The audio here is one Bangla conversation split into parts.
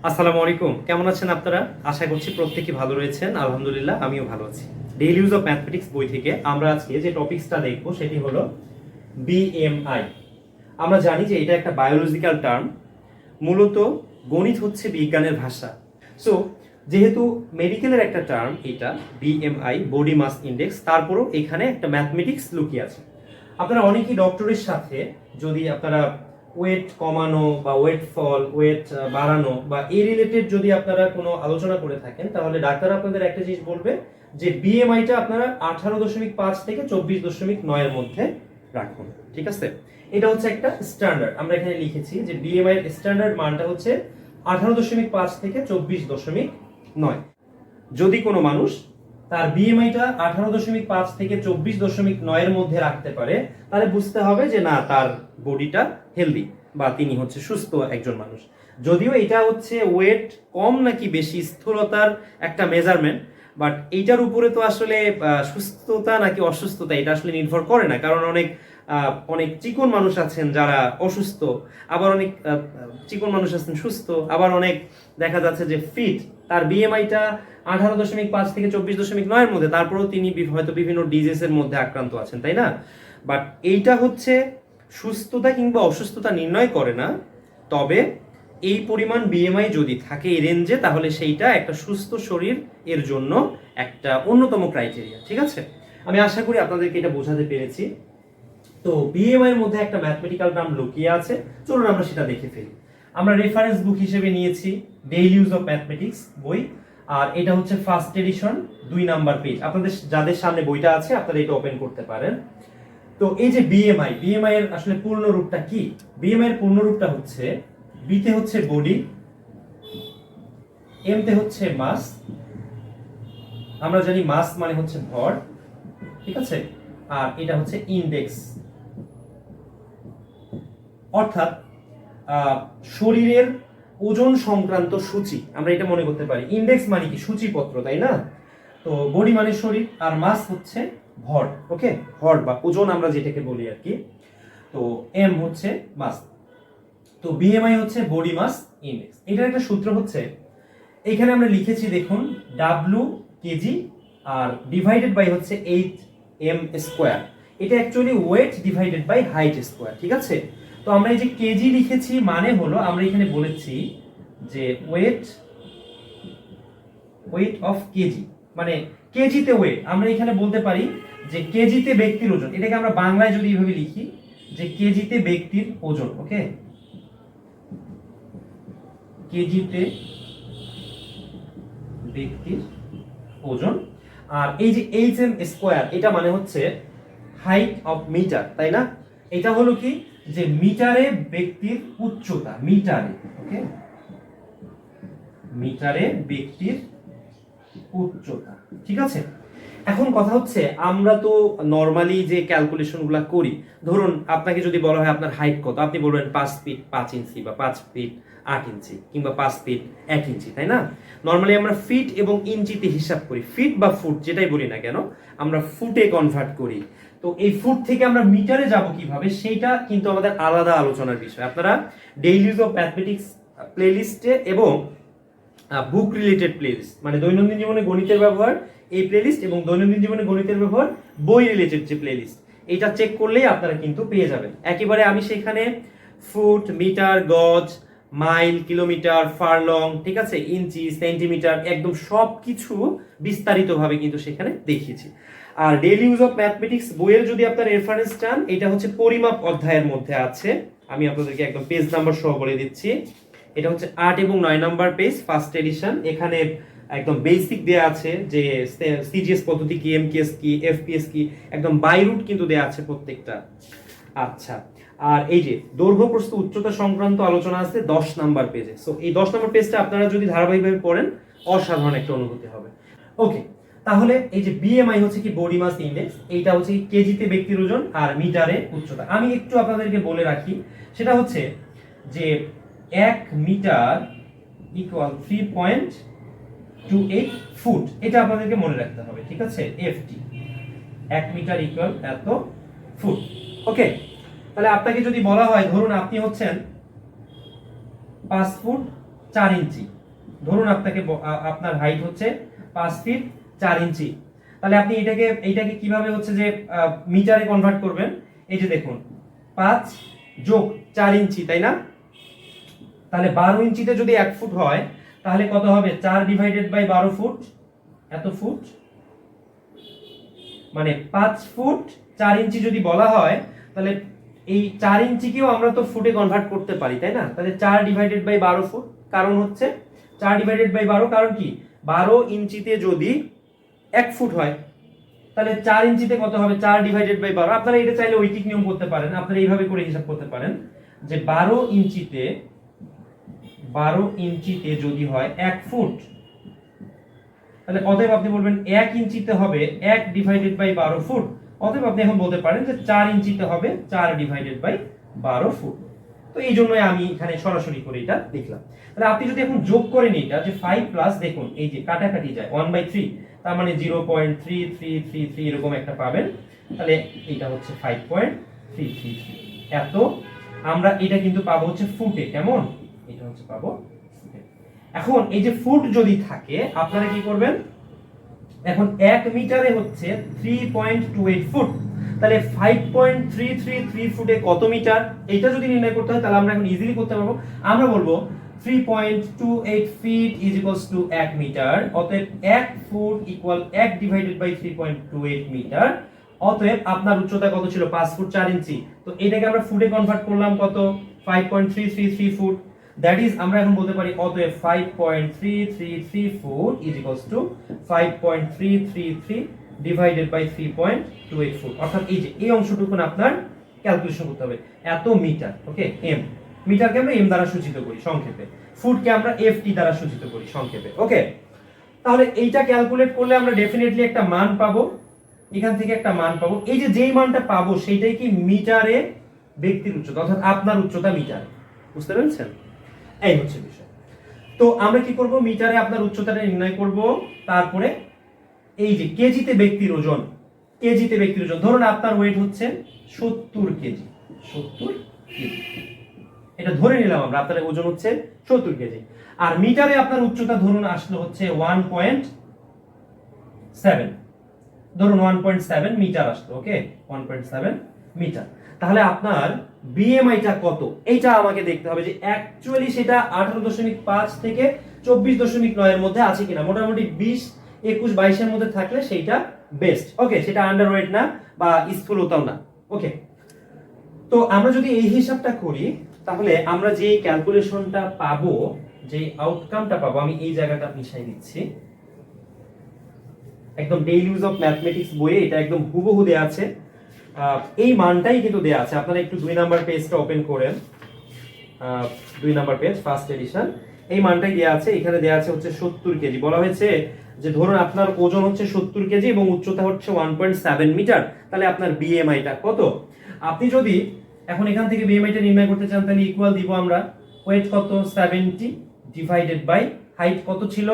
আসসালামু আলাইকুম, কেমন আছেন আপনারা? আশা করছি প্রত্যেকেই ভালো রয়েছেন। আলহামদুলিল্লাহ, আমিও ভালো আছি। ডেইলি ইউজ অফ ম্যাথমেটিক্স বই থেকে আমরা আজকে যে টপিকসটা দেখব সেটি হলো বিএমআই। আমরা জানি যে এটা একটা বায়োলজিক্যাল টার্ম। মূলত গণিত হচ্ছে বিজ্ঞানের ভাষা। সো যেহেতু মেডিকেলের একটা টার্ম এটা বিএমআই, বডি মাস ইন্ডেক্স, তারপরও এখানে একটা ম্যাথমেটিক্স লুকিয়ে আছে। আপনারা অনেকেই ডক্টরের সাথে যদি আপনারা ওয়েট কমানো বা ওয়েট ফল, ওয়েট বাড়ানো বা এই রিলেটেড যদি আপনারা কোনো আলোচনা করে থাকেন, তাহলে ডাক্তার আপনাদের একটা জিনিস বলবে যে বিএমআইটা আপনারা 18.5 থেকে 24.9 এর মধ্যে রাখুন। ঠিক আছে, এটা হচ্ছে একটা স্ট্যান্ডার্ড। আমরা এখানে লিখেছি যে বিএমআই এর স্ট্যান্ডার্ড মানটা হচ্ছে 18.5 থেকে 24.9। যদি কোনো মানুষ তার বিএমআইটা 18.5 থেকে 24.9 এর মধ্যে রাখতে পারে, তাহলে বুঝতে হবে যে না, তার বডিটা হেলদি বা তিনি হচ্ছে সুস্থ একজন মানুষ। যদিও এটা হচ্ছে ওয়েট কম নাকি বেশি স্থূলতার একটা মেজারমেন্ট, বাট এইটার উপরে তো আসলে সুস্থতা নাকি অসুস্থতা এটা আসলে নির্ভর করে না। কারণ অনেক অনেক চিকন মানুষ আছেন যারা অসুস্থ, আবার অনেক চিকন মানুষ আছেন সুস্থ, আবার অনেক দেখা যাচ্ছে যে ফিট, তার বিএমআইটা 18.5 থেকে 24.9 এর মধ্যে, তারপরেও তিনি হয়তো বিভিন্ন ডিজিজ এর মধ্যে আক্রান্ত আছেন, তাই না? বাট এইটা হচ্ছে সুস্থতা কিংবা অসুস্থতা নির্ণয় করে না। তবে এই পরিমাণ বিএমআই যদি থাকে এই রেঞ্জে, তাহলে সেইটা একটা সুস্থ শরীর এর জন্য একটা অন্যতম ক্রাইটেরিয়া। ঠিক আছে, আমি আশা করি আপনাদেরকে এটা বোঝাতে পেরেছি। তো বিএমআই এর মধ্যে একটা ম্যাথমেটিক্যাল টার্ম লুকিয়ে আছে, চলুন আমরা সেটা দেখে ফেলি। আমরা রেফারেন্স বুক হিসেবে নিয়েছি ডেইলি ইউজ অফ ম্যাথমেটিক্স বই, আর এটা হচ্ছে ফার্স্ট এডিশন 2 নাম্বার পেজ। আপনাদের যাদের সামনে বইটা আছে আপনারা এটা ওপেন করতে পারেন। তো এই যে বিএমআই এর আসলে পূর্ণ রূপটা কি? বিএমআই এর পূর্ণ রূপটা হচ্ছে বি তে হচ্ছে বডি, এম তে হচ্ছে মাস। আমরা জানি মাস মানে হচ্ছে ভর, ঠিক আছে, আর এটা হচ্ছে ইন্ডেক্স, অর্থাৎ শরীরের ওজন সংক্রান্ত সূচি। আমরা এটা মনে করতে পারি ইন্ডেক্স মানে কি? সূচিপত্র, তাই না? তো বডি মানে শরীর, আর মাস হচ্ছে ভর। ওকে, ভর বা ওজন আমরা যেটাকে বলি আর কি। তো এম হচ্ছে মাস। তো বিএমআই হচ্ছে বডি মাস ইন্ডেক্স। এটার একটা সূত্র হচ্ছে, এখানে আমরা লিখেছি দেখুন, ডাব্লিউ কেজি আর ডিভাইডেড বাই হচ্ছে 8m স্কয়ার। এটা actually weight divided by height square. ঠিক আছে, তো আমরা এই যে কেজি লিখেছি মানে হলো আমরা এখানে বলেছি যে ওয়েট অফ কেজি, মানে কেজিতে ওয়েট। আমরা এখানে বলতে পারি যে কেজিতে ব্যক্তির ওজন। এটাকে আমরা বাংলায় যদি এইভাবে লিখি যে কেজিতে ব্যক্তির ওজন। ওকে, কেজিতে ব্যক্তির ওজন। আর এই যে এইচএম স্কয়ার, এটা মানে হচ্ছে হাইট অফ মিটার, তাই না? এটা হলো কি, যে মিটারে ব্যক্তির উচ্চতা, মিটারে। ওকে, মিটারে ব্যক্তির উচ্চতা। ঠিক আছে, এখন কথা হচ্ছে আমরা তো নরমালি যে ক্যালকুলেশনগুলো করি, ধরুন আপনাকে যদি বলা হয় আপনার হাইট কত, আপনি বলবেন 5 ফিট 5 ইঞ্চি বা 5 ফিট 8 ইঞ্চি কিংবা 5 ফিট 1 ইঞ্চি, তাই না? নরমালি আমরা ফিট এবং ইঞ্চিতে হিসাব করি। ফিট বা ফুট যেটাই বলি না কেন, আমরা ফুটে কনভার্ট করি। তো এই ফুট থেকে আমরা মিটারে যাব কিভাবে, সেইটা কিন্তু আমাদের আলাদা আলোচনার বিষয়। আপনারা ডেইলি ইউজ অফ ম্যাথমেটিক্স প্লেলিস্টে এবং বুক রিলেটেড প্লেলিস্ট, মানে দৈনন্দিন জীবনে গণিতের ব্যবহার এই প্লেলিস্ট এবং দৈনন্দিন জীবনে গণিতের ব্যবহার বই রিলেটেড যে প্লেলিস্ট, এটা চেক করলেই আপনারা কিন্তু পেয়ে যাবেন একেবারে। আমি সেখানে ফুট, মিটার, গজ, মাইল, কিলোমিটার, ফারলং, ঠিক আছে, ইঞ্চি, সেন্টিমিটার, একদম সব কিছু বিস্তারিতভাবে কিন্তু সেখানে দেখিয়েছি। আর ডেইলি ইউজ অফ ম্যাথমেটিক্স বইয়ের যদি আপনার রেফারেন্স চান, এটা হচ্ছে পরিমাপ অধ্যায়ের মধ্যে আছে। আমি আপনাদেরকে একদম পেজ নাম্বার সহ বলে দিচ্ছি। এটা হচ্ছে 8 এবং 9 নাম্বার পেজ, ফার্স্ট এডিশন। এখানে একদম বেসিক দেয়া আছে যে সিজিএস পদ্ধতি কি, এমকেএস কি, এফপিএস কি, একদম বাই রুট কিন্তু দেয়া আছে প্রত্যেকটা। আচ্ছা, আর এই যে দৈর্ঘ্য প্রস্থ উচ্চতা সংক্রান্ত আলোচনা আছে 10 নাম্বার পেজে। সো এই 10 নাম্বার পেজটা আপনারা যদি ধারাবাহিকভাবে পড়েন, অসাধারণ একটা অনুভূতি হবে। ওকে, তাহলে এই যে বিএমআই হচ্ছে কি, বডি মাস ইন্ডেক্স, এইটা হচ্ছে কেজিতে ব্যক্তির ওজন আর মিটারে উচ্চতা। আমি একটু আপনাদেরকে বলে রাখি, সেটা হচ্ছে যে 1 মিটার ইকুয়াল 3.28 ফুট, এটা আপনাদেরকে মনে রাখতে হবে। ঠিক আছে, এফটি, 1 মিটার ইকুয়াল এত ফুট। ওকে, তাহলে আপনাকে যদি বলা হয়, ধরুন আপনি হচ্ছেন 5 ফুট 4 ইঞ্চি, ধরুন আপনাকে আপনার হাইট হচ্ছে 5 ফিট 4 ইঞ্চি, তাহলে আপনি এইটাকে কিভাবে হচ্ছে যে মিটারে কনভার্ট করবেন? এই যে দেখুন 5 যোগ 4 ইঞ্চি, তাই না? তাহলে 12 ইঞ্চিতে যদি 1 ফুট হয় তাহলে কত হবে? 4 ডিভাইডেড বাই 12 ফুট, এত ফুট, মানে 5 ফুট 4 ইঞ্চি যদি বলা হয় তাহলে এই 4 ইঞ্চিকেও আমরা তো ফুটে কনভার্ট করতে পারি, তাই না? তাহলে 4 ডিভাইডেড বাই 12 ফুট, কারণ হচ্ছে 4 ডিভাইডেড বাই 12, কারণ কি 12 ইঞ্চিতে যদি 1 ফুট হয় তাহলে 4 ইঞ্চিতে কত হবে? 4 ডিভাইডেড বাই 12। আপনারা এটা চাইলে ঐকিক নিয়ম করতে পারেন, আপনারা এইভাবে করে হিসাব করতে পারেন যে 12 ইঞ্চিতে যদি হয় 1 ফুট, তাহলে অতএব আপনি বলবেন 1 ইঞ্চিতে হবে 1 ডিভাইডেড বাই 12 ফুট, অতএব আপনি এখন বলতে পারেন যে 4 ইঞ্চিতে হবে 4 ডিভাইডেড বাই 12 ফুট। তো এই জন্যই আমি এখানে সরাসরি করে এটা লিখলাম। তাহলে আপনি যদি এখন যোগ করেন এটা যে 5 প্লাস, দেখুন এই যে কাটাকাটি যায় 1/3, তার মানে 0.3333 এরকম একটা পাবেন, তাহলে এটা হচ্ছে 5.333। এত আমরা এটা কিন্তু পাবো হচ্ছে ফুটে, কেমন? এটা হচ্ছে পাবো ফুটে। এখন এই যে ফুট যদি থাকে আপনারা কি করবেন? এখন 1 মিটারে হচ্ছে 3.28 ফুট, তাহলে 5.333 ফুটে কত মিটার? এটা যদি নির্ণয় করতে হয় তাহলে আমরা এখন ইজিলি করতে পারবো। আমরা বলবো 3.28 feet is equals to 1 metre, অতএব 1 foot equal 1 divided by 3.28 metre. অতএব আপনার উচ্চতা কত ছিল? 5 ফুট 4 ইঞ্চি, তো এটাকে আমরা ফুটে কনভার্ট করলাম কত? 5.333 ফুট। দ্যাট ইজ আমরা এখন বলতে পারি অতএব 5.333 foot is equals to 5.333 divided by 3.28 foot, অর্থাৎ এই যে এই অংশটুকু আপনার ক্যালকুলেশন করতে হবে। এত মিটার, ওকে? এম, মিটারকে আমরা এম দ্বারা সূচিত করি সংক্ষেপে, ফুটকে আমরা এফটি দ্বারা সূচিত করি সংক্ষেপে, ওকে? তাহলে এইটা ক্যালকুলেট করলে আমরা ডেফিনেটলি একটা মান পাবো, এখান থেকে একটা মান পাবো। এই যে যেই মানটা পাবো সেইটাই কি মিটারে ব্যক্তির উচ্চতা, অর্থাৎ আপনার উচ্চতা মিটারে, বুঝতে পেরেছেন? এই হচ্ছে বিষয়। তো আমরা কি করব? মিটারে আপনার উচ্চতাটা নির্ণয় করব, তারপরে এই যে কেজিতে ব্যক্তির ওজন, কেজিতে ব্যক্তির ওজন, ধরুন আপনার ওয়েট হচ্ছে 70 কেজি, 70 কেজি, এটা ধরে নিলাম আমরা, আপনার ওজন হচ্ছে 70 কেজি, আর মিটারে আপনার উচ্চতা ধরুন আসলে হচ্ছে 1.7, ধরুন 1.7 মিটার আসলো, ওকে? 1.7 মিটার। তাহলে আপনার বিএমআইটা কত এইটা আমাকে দেখতে হবে, যে অ্যাকচুয়ালি সেটা 18.5 থেকে 24.9 এর মধ্যে আছে কিনা। মোটামুটি 20, 21, 22 এর মধ্যে থাকলে সেইটা বেস্ট, ওকে? সেটা আন্ডারওয়েট না বা স্থূলতাও না, ওকে? তো আমরা যদি এই হিসাবটা করি তাহলে আমরা যে ক্যালকুলেশনটা পাবো, যে আউটকামটা পাবো, আমি এই জায়গাটা মিশাই দিচ্ছি, একদম ডেইলি ইউজ অফ ম্যাথমেটিক্স বইয়ে এটা একদম হুবহু দেয়া আছে, এই মানটাই কিন্তু দেয়া আছে। আপনারা একটু 2 নাম্বার পেজটা ওপেন করেন, 2 নাম্বার পেজ, ফার্স্ট এডিশন, এই মানটাই দেয়া আছে। এখানে দেয়া আছে হচ্ছে 70 কেজি। বলা হয়েছে যে ধরুন আপনার ওজন হচ্ছে 70 কেজি এবং উচ্চতা হচ্ছে 1.7 মিটার, তাহলে আপনার বিএমআইটা কত? আপনি যদি এখন এখান থেকে বিএমআইটা নির্ণয় করতে চান তাহলে ইকুয়াল দিব আমরা ওয়েট কত? 70 ডিভাইডেড বাই হাইট কত ছিল?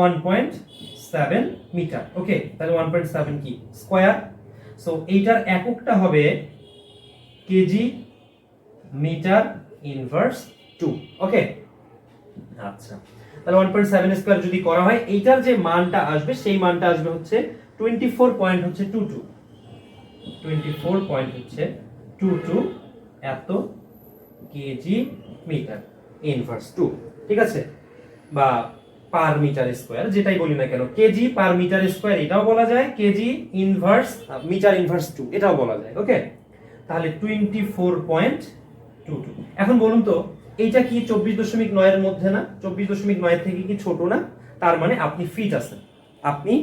1.7 মিটার, ওকে? তাহলে 1.7 কি? স্কয়ার। সো এইটার এককটা হবে কেজি মিটার ইনভার্স 2, ওকে? আচ্ছা, তাহলে 1.7 স্কয়ার যদি করা হয় এইটার যে মানটা আসবে সেই মানটা আসবে হচ্ছে 24.22, 24.22 এত কেজি মিটার ইনভার্স 2, ঠিক আছে? বা পার মিটার স্কয়ার, যেটাই বলি না কেন, কেজি পার মিটার স্কয়ার এটাও বলা যায়, কেজি ইনভার্স মিটার ইনভার্স 2 এটাও বলা যায়, ওকে? তাহলে 24.22। এখন বলুন তো এইটা কি 24.9 এর মধ্যে না? 24.9 থেকে কি ছোট না? তার মানে আপনি ফিট আছেন, আপনি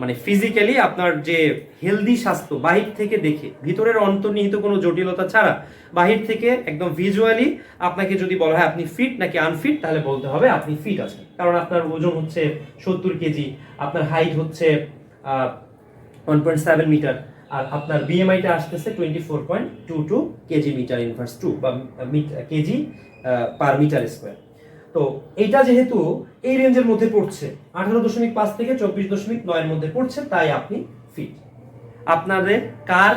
মানে ফিজিক্যালি আপনার যে হেলদি স্বাস্থ্য, বাহির থেকে দেখে, ভিতরের অন্তর্নিহিত কোনো জটিলতা ছাড়া বাহির থেকে একদম ভিজুয়ালি আপনাকে যদি বলা হয় আপনি ফিট নাকি আনফিট, তাহলে বলতে হবে আপনি ফিট আছেন, কারণ আপনার ওজন হচ্ছে 70 কেজি, আপনার হাইট হচ্ছে 1.7 মিটার, আর আপনার বিএমআইটা আসতেছে 24.22 কেজি মিটার ইনভার্স 2 বা কেজি পার মিটার স্কয়ার। তো এইটা যেহেতু এই রেঞ্জের মধ্যে পড়ছে, 18.5 থেকে 24.9 এর মধ্যে পড়ছে, তাই আপনি ফিট। আপনাদের কার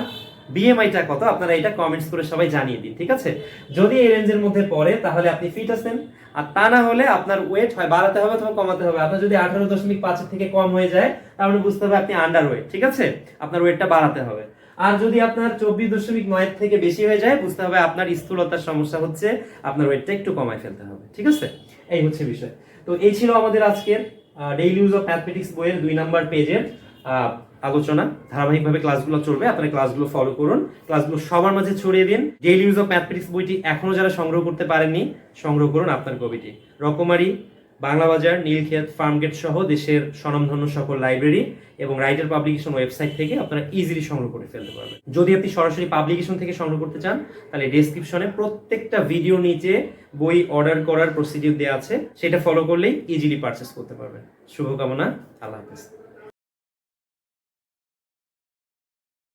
বিএমআইটা কত আপনারা এটা কমেন্টস করে সবাই জানিয়ে দিন, ঠিক আছে? যদি এই রেঞ্জের মধ্যে পড়ে তাহলে আপনি ফিট আছেন, আর তা না হলে আপনার ওয়েট হয় বাড়াতে হবে অথবা কমাতে হবে। আপনার যদি 18.5 থেকে কম হয়ে যায় তাহলে বুঝতে হবে আপনি আন্ডার ওয়েট, ঠিক আছে? আপনার ওয়েটটা বাড়াতে হবে। আর যদি আপনার 24.9 থেকে বেশি হয়ে যায় বুঝতে হবে আপনার স্থূলতার সমস্যা হচ্ছে, আপনার ওয়েটটা একটু কমায় ফেলতে হবে, ঠিক আছে? এই হচ্ছে বিষয়। তো এই ছিল আমাদের আজকের ডেইলি ইউজ অফ ম্যাথমেটিক্স বইয়ের 2 নাম্বার পেজের আলোচনা। ধারাবাহিকভাবে ক্লাসগুলো চলবে, আপনারা ক্লাসগুলো ফলো করুন, ক্লাসগুলো সবার মাঝে ছড়িয়ে দিন। ডেইলি ইউজ অফ ম্যাথমেটিক্স বইটি এখনো যারা সংগ্রহ করতে পারেননি সংগ্রহ করুন আপনার কপিটি। রকমারি, বাংলা বাজার, নীলক্ষেত, ফার্মগেট সহ দেশের স্বনামধন্য সকল লাইব্রেরি এবং রাইটার পাবলিকেশন ওয়েবসাইট থেকে আপনারা ইজিলি সংগ্রহ করে ফেলতে পারবেন। যদি আপনি সরাসরি পাবলিকেশন থেকে সংগ্রহ করতে চান তাহলে ডেসক্রিপশনে প্রত্যেকটা ভিডিও নিচে বই অর্ডার করার প্রসিডিউর দেওয়া আছে, সেটা ফলো করলেই ইজিলি পারচেস করতে পারবেন। শুভকামনা, আল্লাহ হাফেজ।